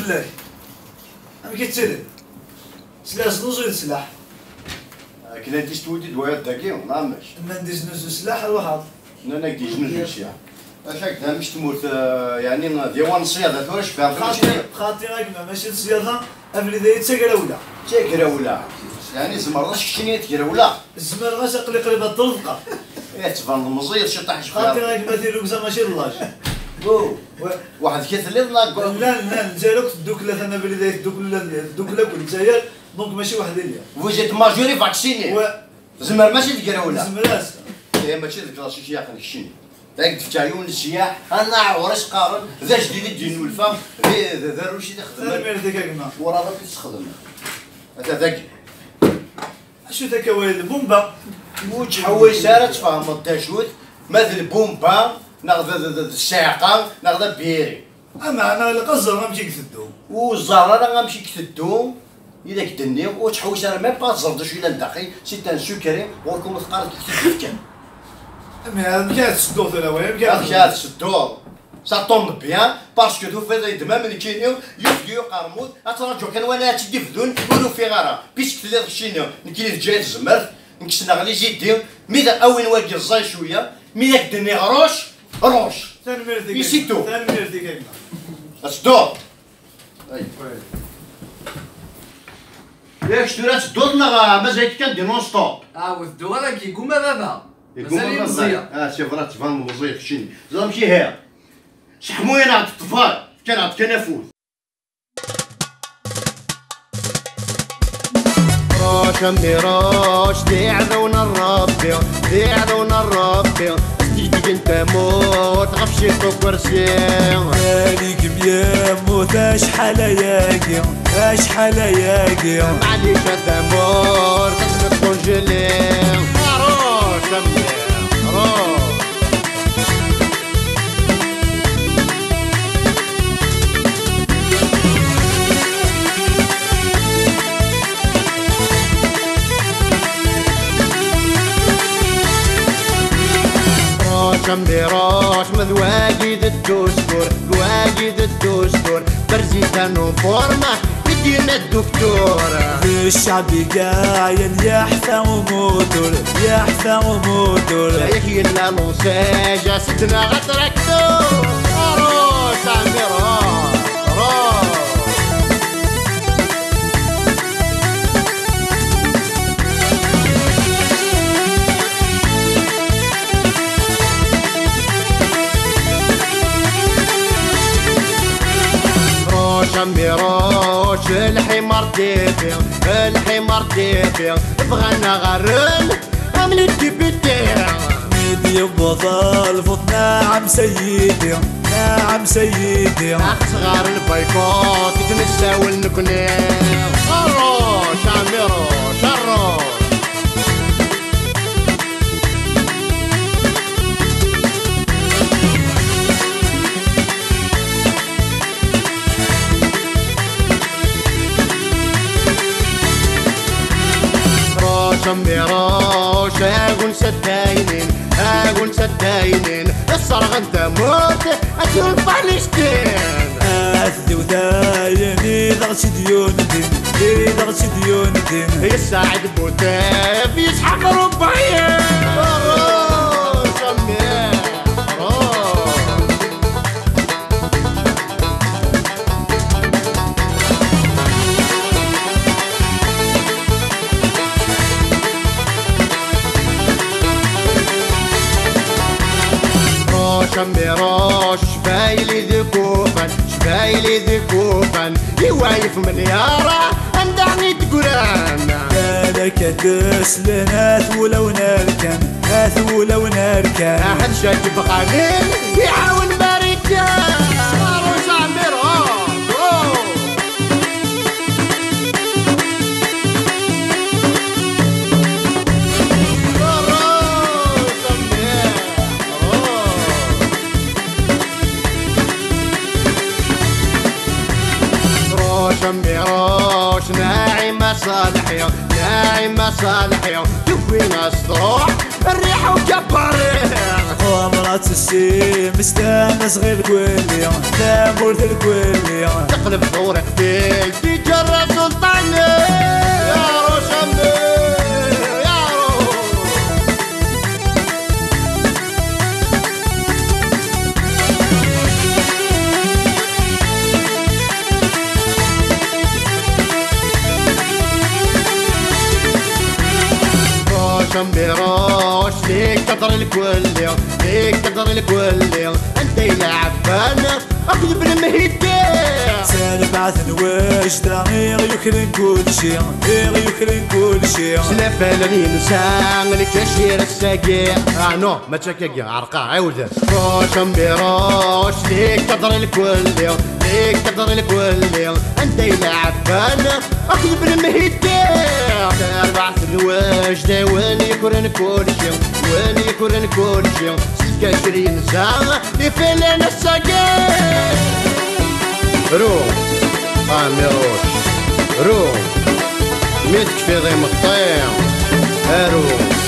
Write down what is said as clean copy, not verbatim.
بالله أنا كيتسلم سلاح نوصل السلاح كلا انت تودي دوايا داكي نعمش ما نديش نوصل السلاح الواحد انا كديش نمشي اش هكذا مش تموت يعني ديوان صياده ثورش فاهم خاطي راك ماشي الصياده افلي دايت تكراولا تكراولا يعني زمرش كشني تكراولا الزمر غاش قلب الطلقه تبان مزير شي طاح شفا خاطي راك ما ديرو كزا ماشي اللاج واحد كيثلي لا نجيروك الدوكله انا بلي دايت الدوكله كل جايه دونك ماشي واحد اللي وجيت ماجوري فاكسيني زمر ماشي تكراولا زمراس هي ماشي ذكرى شي ياخذ الشيء داك تفتايون السياح انا عورش قارن ذا جديد الدين والفام ذا روشي تخدم ثاني ديك كنا ورا ذاك تخدم هذا ذاك شو ذاك ويل بومبا وتحوي ساره تفهم التاشوت مثل البومبا ناخذ الساقه ناخذ بيري اما انا القزر غنمشي كثدو والزهره راه غنمشي كثدو الا كدني وتحوي ساره ما بقى تزردش الا ندقي سي تان سكري وركم تقارن كثدو كان ما كانت تسدو ثلا وين كانت تسدو ça tombe bien parce que tout fait دما من كينيو يفديو قرمود اتراجعو كان وانا تدي فدون ولو في غاره بيسك تلي خشينيو نكيل جاي الزمر نكسنا غلي جيدي ميدا اوين واجي الزاي شويه ميدا كدني روش ثاني ميرتي يسيتو ثاني ميرتي كاينه اسدو اي ياك شتورات الدورنا مازال كان دي نون ستوب والدور راه كيقوم بابا مازال مزيان شوف راه تبان مزيان خشيني زعما ماشي هي شحمويا عند الطفال كان عند كنافوس راش ميراش ديعذونا الربي ديعذونا الربي جيتك انت موت غفشيتو كرسي مالك يا موت اشحال ياكي اشحال ياكي معليش هذا مور تقدر تكونجيلي راش راش ميراش مذواجد الدستور واجد الدستور برزيتان وفورمه يدينا الدكتور الشعب قاين يحفى وموتور يحفى وموتور يحيي لنا نوساجة ستنا غتركتور روش عميراش روش ميراش الحمار تيفي الحمار تيفي بغانا غرن عملت ديبيتي ميدي بطل فوت نعم سيدي نعم سيدي صغار البايكوت يتنساو النكنير الروش عميروش الروش ميراش اقول سداينين اقول سداينين الصرغ انت موت اتنفع لشتين اثدي ودايني ضغط ديونتين ضغط ديونتين يساعد بوتاف يسحق ربعين ميراش شفايلي ذكوفا شفايلي ذكوفا يوايف مليارة اندعني تقران بالك تسلنا ثولا ونركن ثولا ونركن احد شاكب قليل يعاون باركان روش عميراش ميراش ناعمة صالحية ناعمة صالحية تكوينا الصروح الريح وكبرين ومرات السي مستانس غير الكولي تامور الكولي تقلب دورك فيك تجرب سلطاني يا روش امي يا روش امي روش ليك تقدر الكولي ليك تقدر الكولي انت يلعب بانا اخذ بالمهيدي سالبعث الوجدة غير يكرن كل شي غير يكرن كل شي سلافة نسان لك تشير الساقي نو ما تشكي عرقا عاود روش امي روش ليك تقدر الكولي ليك تقدر الكولي انت يلعب بانا اخذ بالمهيدي سالبعث الوجدة وين يكرن كل شي وين يكرن كل شي سلكا شرين ساعة يفلن الساقي روح ميروش روح ميتك في ضيم الطير روح